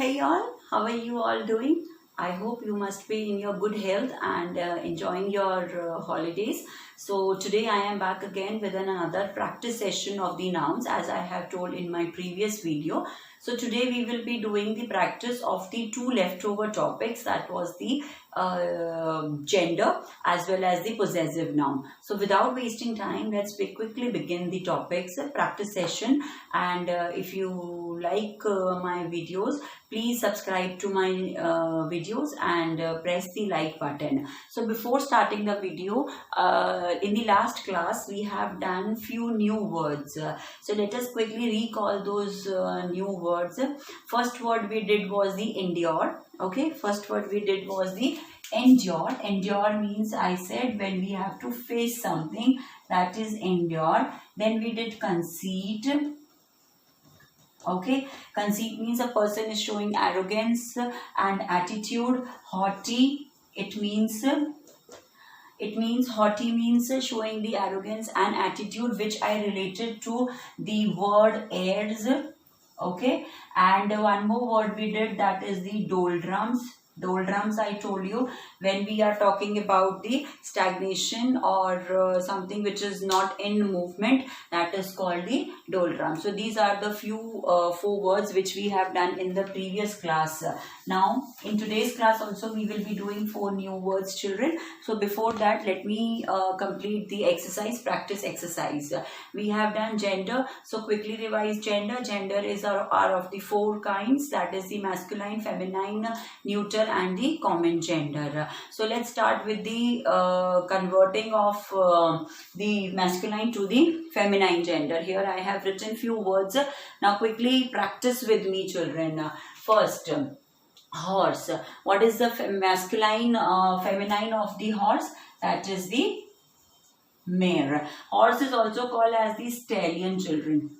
Hey all, how are you all doing? I hope you must be in your good health and enjoying your holidays. So today I am back again with another practice session of the nouns as I have told in my previous video. So today we will be doing the practice of the two leftover topics, that was the gender as well as the possessive noun. So without wasting time, let's quickly begin the topics practice session. And if you like my videos, please subscribe to my videos and press the like button. So before starting the video, in the last class we have done few new words. So let us quickly recall those new words. First word we did was the endure. Okay, first word we did was the endure. Endure means, I said, when we have to face something, that is endure. Then we did conceit. Okay, conceit means a person is showing arrogance and attitude. Haughty, it means haughty means showing the arrogance and attitude, which I related to the word airs. Okay, and one more word we did, that is the doldrums. Doldrums, I told you, when we are talking about the stagnation or something which is not in movement, that is called the doldrums. So these are the few four words which we have done in the previous class. Now in today's class also we will be doing four new words, children. So before that, let me complete the exercise, practice exercise. We have done gender, so quickly revise gender. Gender is are of the four kinds, that is the masculine, feminine, neuter and the common gender. So let's start with the converting of the masculine to the feminine gender. Here I have written few words. Now quickly practice with me, children. First, horse. What is the masculine, feminine of the horse? That is the mare. Horse is also called as the stallion, children.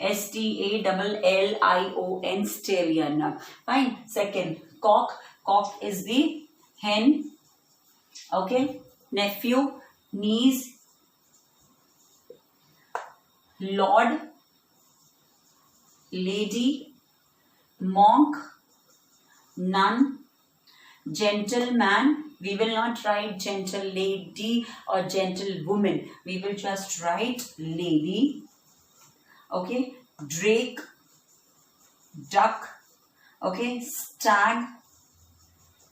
Stalion, stallion. Fine. Second, cock. Cock is the hen. Okay. Nephew, niece. Lord, lady. Monk, nun. Gentleman, we will not write gentle lady or gentlewoman. We will just write lady. Okay. Drake, duck. Okay. Stag,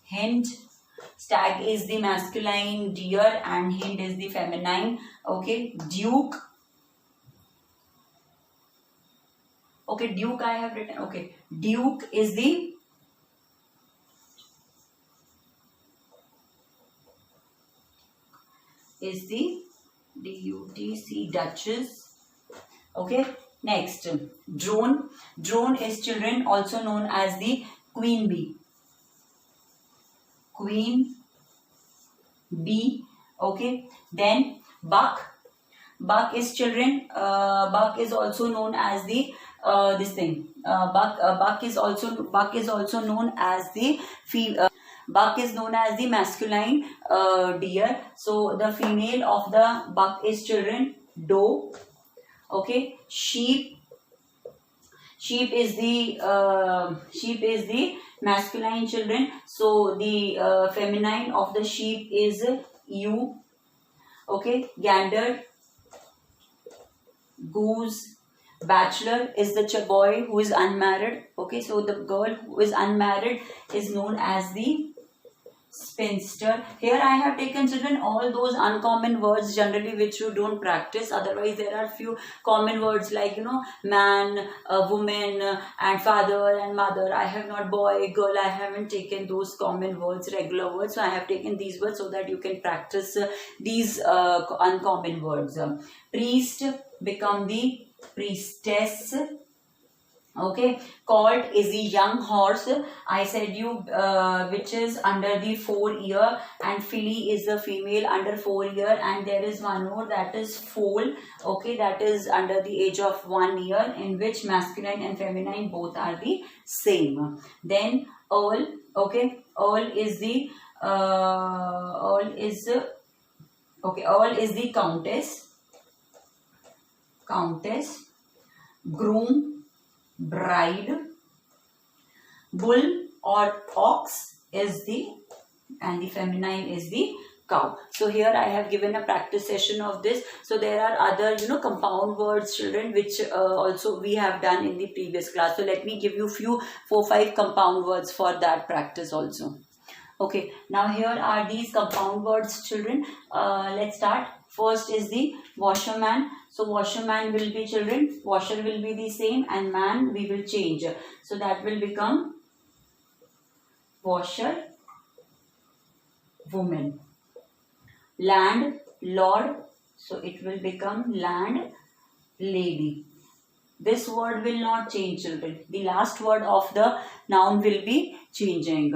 hind. Stag is the masculine, deer, and hind is the feminine. Okay. Duke. Okay, duke I have written. Okay. Duke is the D-U-T-C, Duchess. Okay. Next, drone. Drone is, children, also known as the queen bee. Queen bee. Okay. Then buck. Buck is, children, buck is also known as the buck is also known as the buck is known as the masculine deer. So the female of the buck is, children, doe. Okay. Sheep. Sheep is the masculine, children. So the feminine of the sheep is ewe. Okay. Gander, goose. Bachelor is the boy who is unmarried. Okay. So the girl who is unmarried is known as the spinster. Here I have taken, children, all those uncommon words generally which you don't practice. Otherwise there are few common words like, man, woman, and father and mother. I have not boy, girl. I haven't taken those common words, regular words. So I have taken these words so that you can practice these uncommon words. Priest, become the priestess. Okay. Colt is the young horse. I said you which is under the 4 year, and filly is the female under 4 year, and there is one more, that is foal. Okay, that is under the age of 1 year, in which masculine and feminine both are the same. Then earl. Okay, earl is the earl is the countess. Countess. Groom, bride. Bull or ox is the, and the feminine is the cow. So here I have given a practice session of this. So there are other, compound words, children, which also we have done in the previous class. So let me give you 4-5 compound words for that practice also. Okay, now here are these compound words, children. Let's start. First is the washerman. So washerman will be, children, washer will be the same, and man we will change. So that will become washer, woman. Land, lord, so it will become land, lady. This word will not change, children. The last word of the noun will be changing.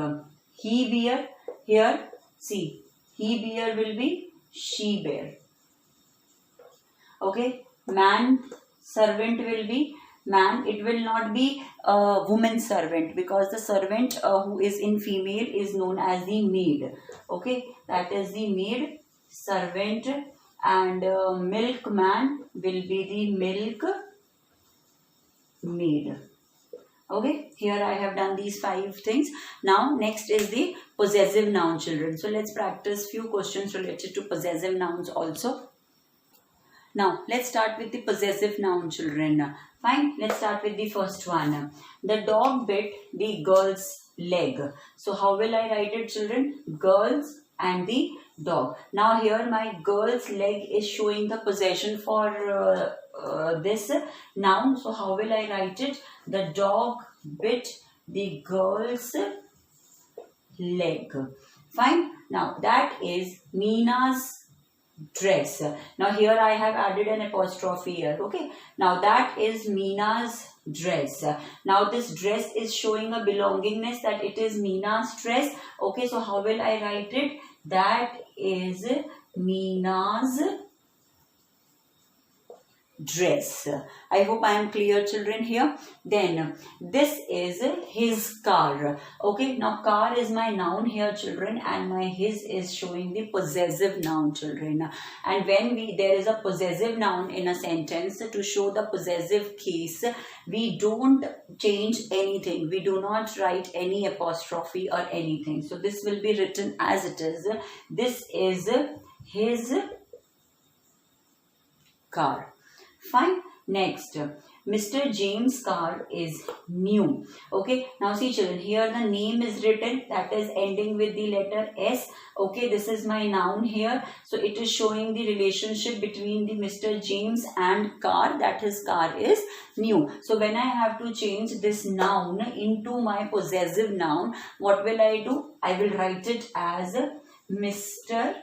He bear, here, see, he bear will be she bear. Okay, man, servant will be man. It will not be a woman servant, because the servant who is in female is known as the maid. Okay, that is the maid, servant, and milkman will be the milk maid. Okay, here I have done these 5 things. Now next is the possessive noun, children. So let's practice few questions related to possessive nouns also. Now let's start with the possessive noun, children. Fine, let's start with the first one. The dog bit the girl's leg. So how will I write it, children? Girls and the dog. Now here my girl's leg is showing the possession for this noun. So how will I write it? The dog bit the girl's leg. Fine. Now that is Meena's dress. Now here I have added an apostrophe here. Okay. Now that is Meena's dress. Now this dress is showing a belongingness, that it is Meena's dress. Okay. So how will I write it? That is Meena's dress. I hope I am clear, children, here. Then this is his car. Okay, now car is my noun here, children, and my his is showing the possessive noun, children. And when there is a possessive noun in a sentence, to show the possessive case, we don't change anything. We do not write any apostrophe or anything. So this will be written as it is. This is his car. Fine. Next, Mr. James' car is new. Okay. Now see, children, here the name is written, that is ending with the letter S. Okay. This is my noun here. So it is showing the relationship between the Mr. James and car, that his car is new. So when I have to change this noun into my possessive noun, what will I do? I will write it as Mr.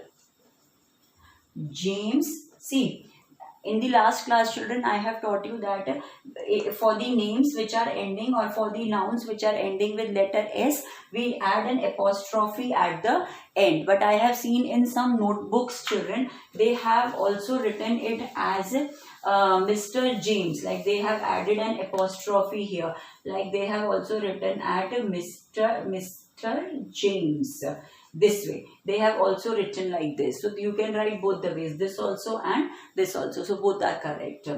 James. See, in the last class, children, I have taught you that for the names which are ending, or for the nouns which are ending with letter S, we add an apostrophe at the end. But I have seen in some notebooks, children, they have also written it as Mr. James. Like they have added an apostrophe here. Like they have also written at Mr. James. This way they have also written like this. So you can write both the ways, this also and this also. So both are correct.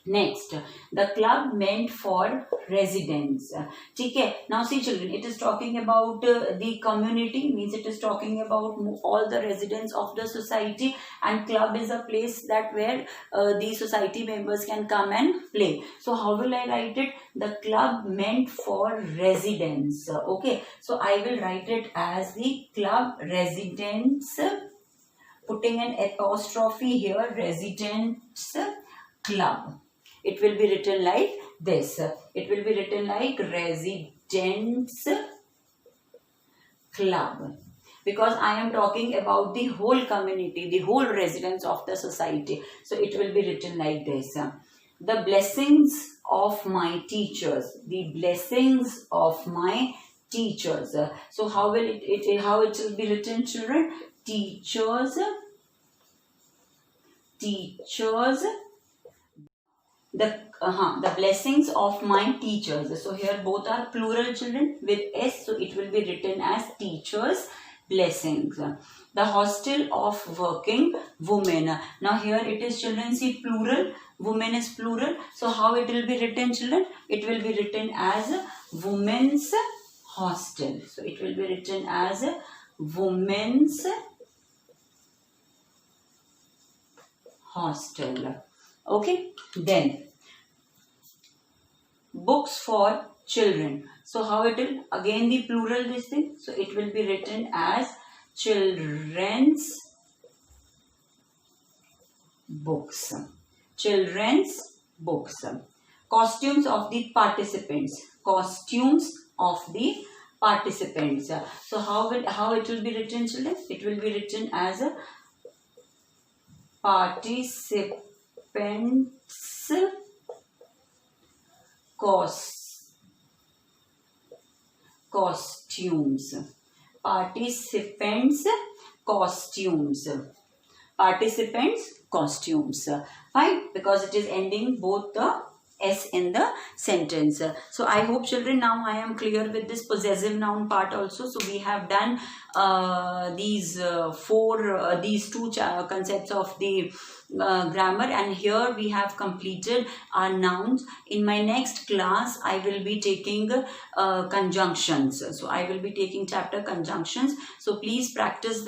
Next, the club meant for residents. Okay. Now see, children, it is talking about the community, means it is talking about all the residents of the society, and club is a place that where the society members can come and play. So how will I write it? The club meant for residents. Okay. So I will write it as the club residents, putting an apostrophe here, residents club. It will be written like this. It will be written like residents club. Because I am talking about the whole community, the whole residents of the society. So it will be written like this. The blessings of my teachers. The blessings of my teachers. So how will how it will be written, children? Teachers. The blessings of my teachers. So here both are plural, children, with S. So it will be written as teachers' blessings. The hostel of working women. Now here it is, children, see, plural. Women is plural. So how it will be written, children? It will be written as women's hostel. So it will be written as women's hostel. Okay, then books for children. So how it will, again the plural this thing, so it will be written as children's books. Children's books. Costumes of the participants. Costumes of the participants. So how it will be written, children? It will be written as participants costumes. Participants costumes. Participants costumes. Fine, because it is ending both the S in the sentence. So I hope, children, now I am clear with this possessive noun part also. So we have done these two concepts of the grammar, and here we have completed our nouns. In my next class I will be taking conjunctions. So I will be taking chapter conjunctions. So please practice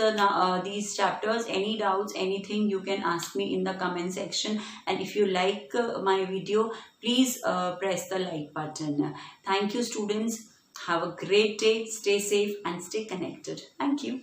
these chapters. Any doubts, anything, you can ask me in the comment section, and if you like my video, please press the like button. Thank you, students. Have a great day. Stay safe and stay connected. Thank you.